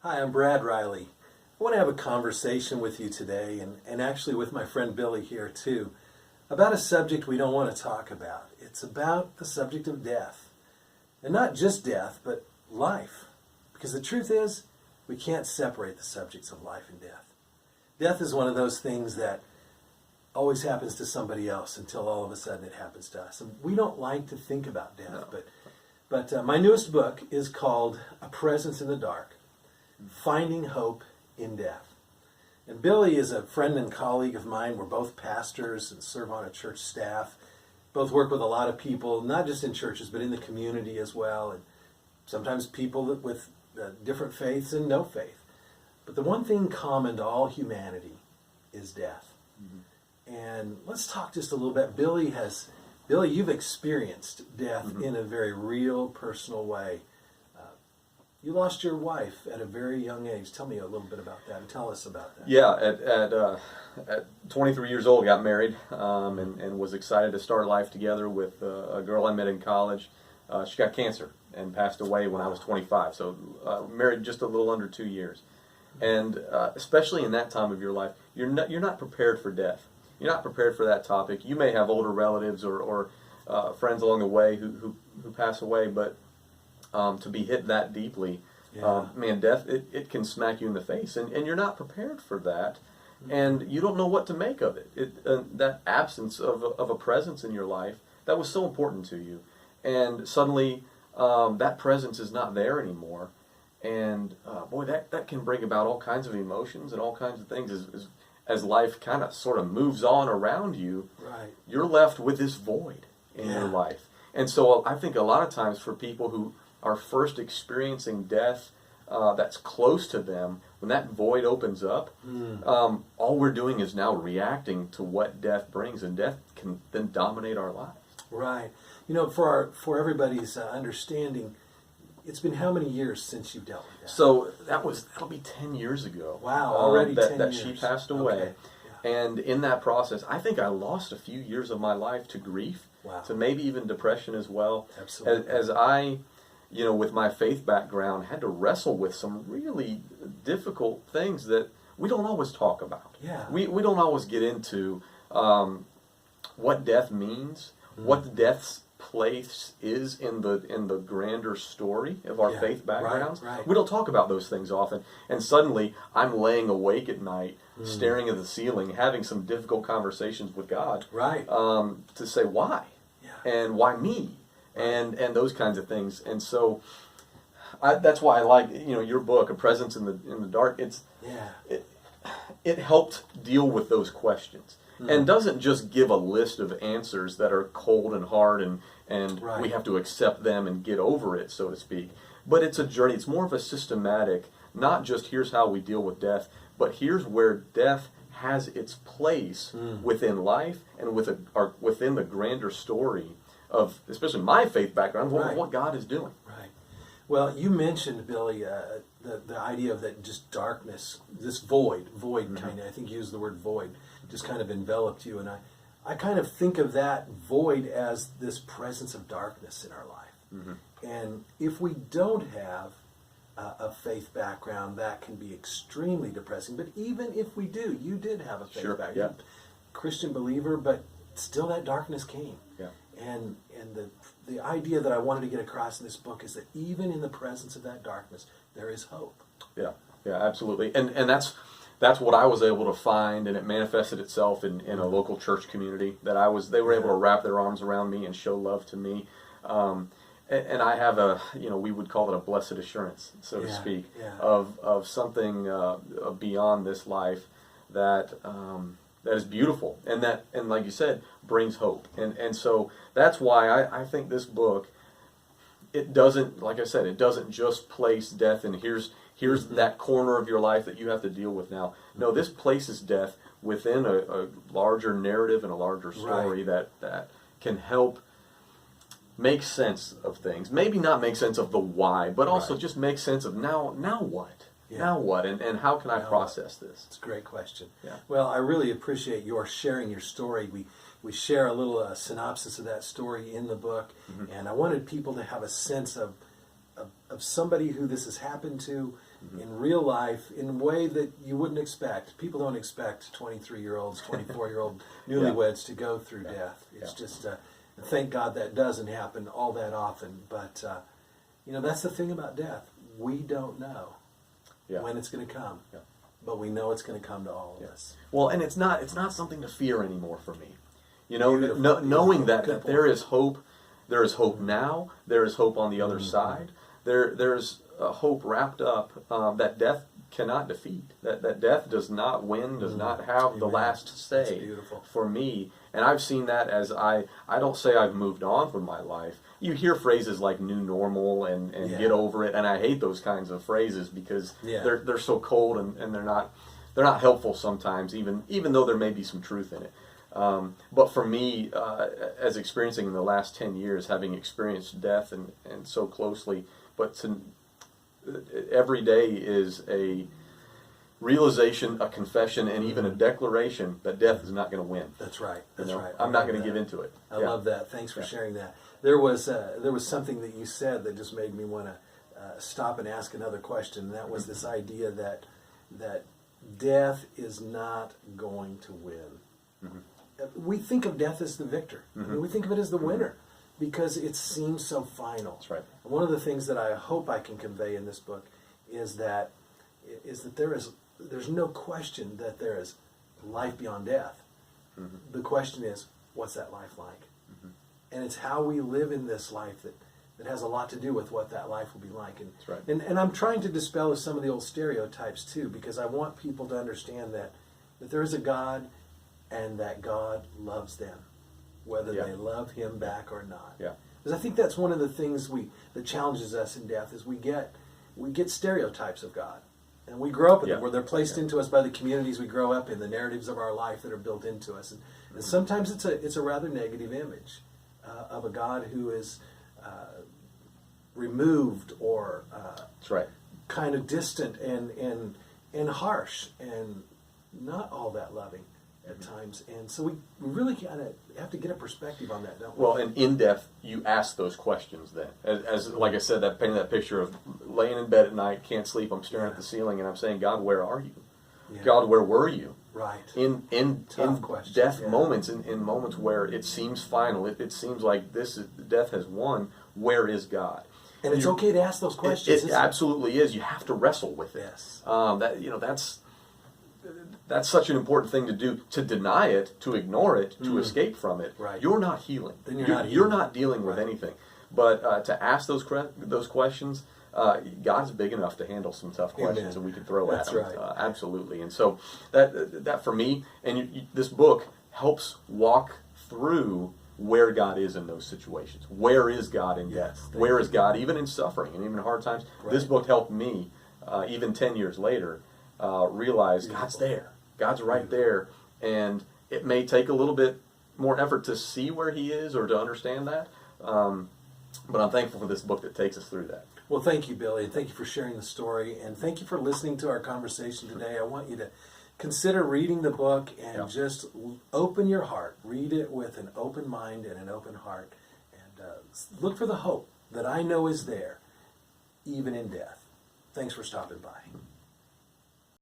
Hi, I'm Brad Riley. I want to have a conversation with you today, and actually with my friend Billy here too, about a subject we don't want to talk about. It's about the subject of death. And not just death, but life. Because the truth is, we can't separate the subjects of life and death. Death is one of those things that always happens to somebody else until all of a sudden it happens to us. And we don't like to think about death, No. but my newest book is called A Presence in the Dark, Finding Hope in Death. And Billy is a friend and colleague of mine. We're both pastors and serve on a church staff. Both work with a lot of people, not just in churches, but in the community as well. And sometimes people with different faiths and no faith. But the one thing common to all humanity is death. Mm-hmm. And let's talk just a little bit. Billy, you've experienced death in a very real, personal way. You lost your wife at a very young age. Tell me a little bit about that, and tell us about that. Yeah, at 23 years old, got married and was excited to start life together with a girl I met in college. She got cancer and passed away when I was 25, so married just a little under 2 years. And especially in that time of your life, you're not prepared for death. You're not prepared for that topic. You may have older relatives or friends along the way who pass away, but to be hit that deeply, man, death, it can smack you in the face, and you're not prepared for that, and you don't know what to make of it. That absence of a presence in your life that was so important to you, and suddenly that presence is not there anymore, and boy, that can bring about all kinds of emotions and all kinds of things as life kind of sort of moves on around you. Right. You're left with this void in your life, and so I think a lot of times for people who are first experiencing death that's close to them, when that void opens up, all we're doing is now reacting to what death brings, and death can then dominate our lives. Right. You know, for everybody's understanding, it's been how many years since you've dealt with that? So that'll be 10 years ago. Wow, already 10 years. That she passed away. Okay. Yeah. And in that process, I think I lost a few years of my life to grief, to maybe even depression as well. Absolutely. As I, with my faith background, had to wrestle with some really difficult things that we don't always talk about. Yeah. We don't always get into what death means, what death's place is in the grander story of our faith backgrounds. Right. We don't talk about those things often, and suddenly I'm laying awake at night, staring at the ceiling, having some difficult conversations with God, to say why, and why me, and those kinds of things. And so that's why I like your book, A Presence in the Dark. It helped deal with those questions, and doesn't just give a list of answers that are cold and hard and we have to accept them and get over it, so to speak. But it's a journey. It's more of a systematic, not just here's how we deal with death, but here's where death has its place within life and within the grander story of, especially my faith background, what God is doing. Right. Well, you mentioned, Billy, the idea of that just darkness, this void kind of, I think you used the word void, just kind of enveloped you. And I kind of think of that void as this presence of darkness in our life. And if we don't have a faith background, that can be extremely depressing. But even if we do, you did have a faith background, Christian believer, but still that darkness came. Yeah. And the idea that I wanted to get across in this book is that even in the presence of that darkness, there is hope. Yeah, absolutely. And that's what I was able to find, and it manifested itself in a local church community that they were able to wrap their arms around me and show love to me. And I have we would call it a blessed assurance, so to speak, of something beyond this life that is beautiful, and like you said, brings hope. And so that's why I think this book, it doesn't, like I said, it doesn't just place death and here's that corner of your life that you have to deal with now. No, this places death within a larger narrative and a larger story that can help make sense of things. Maybe not make sense of the why, but also just make sense of now what? Yeah. Now what? And how can I process this? It's a great question. Yeah. Well, I really appreciate your sharing your story. We share a little synopsis of that story in the book, and I wanted people to have a sense of somebody who this has happened to, in real life in a way that you wouldn't expect. People don't expect 23-year-olds, 24-year-old newlyweds to go through death. It's just, thank God that doesn't happen all that often. But, that's the thing about death. We don't know when it's going to come. Yeah. But we know it's going to come to all of us. Well, and it's not something to fear anymore for me. Knowing that there is hope. There is hope now. There is hope on the other side. There's a hope wrapped up that death cannot defeat. That death does not win, does not have the last say for me. And I've seen that as I don't say I've moved on from my life. You hear phrases like new normal and get over it, and I hate those kinds of phrases because they're so cold and they're not helpful sometimes, even though there may be some truth in it. But for me, as experiencing in the last 10 years, having experienced death and so closely, but every day is a realization, a confession, and even a declaration that death is not going to win. That's right. That's right. I'm not going to give into it. I love that. Thanks for sharing that. There was something that you said that just made me want to stop and ask another question. And that was this idea that death is not going to win. We think of death as the victor. I mean, we think of it as the winner because it seems so final. That's right. And one of the things that I hope I can convey in this book is that there's no question that there is life beyond death. The question is, what's that life like? And it's how we live in this life that has a lot to do with what that life will be like. And, That's right. and I'm trying to dispel some of the old stereotypes too, because I want people to understand that there is a God and that God loves them, whether they love Him back or not. Yeah. Because I think that's one of the things that challenges us in death is we get stereotypes of God. And we grow up in them, where they're placed into us by the communities we grow up in, the narratives of our life that are built into us. And sometimes it's a rather negative image of a God who is removed or That's right. kind of distant and harsh and not all that loving at times. And so we really kind of have to get a perspective on that, don't we? Well, and in death, you ask those questions then. As like I said, painting that picture of laying in bed at night, can't sleep, I'm staring at the ceiling, and I'm saying, God, where are you? God, where were you? Right. In death moments, in moments where it seems final, it seems like death has won, where is God? And it's okay to ask those questions. It absolutely is. You have to wrestle with it. Yes. That's such an important thing to do. To deny it, to ignore it, to escape from it. Right. You're not healing. Then you're not dealing with anything. But to ask those questions, God's big enough to handle some tough questions, and we can throw at Him. That's right. Absolutely. And so that for me, and this book helps walk through where God is in those situations. Where is God in death? Where is God even in suffering and even hard times? Right. This book helped me, even 10 years later, realize God's there. God's right there. And it may take a little bit more effort to see where He is or to understand that. But I'm thankful for this book that takes us through that. Well, thank you, Billy, and thank you for sharing the story, and thank you for listening to our conversation today. I want you to consider reading the book and just open your heart. Read it with an open mind and an open heart, and look for the hope that I know is there, even in death. Thanks for stopping by.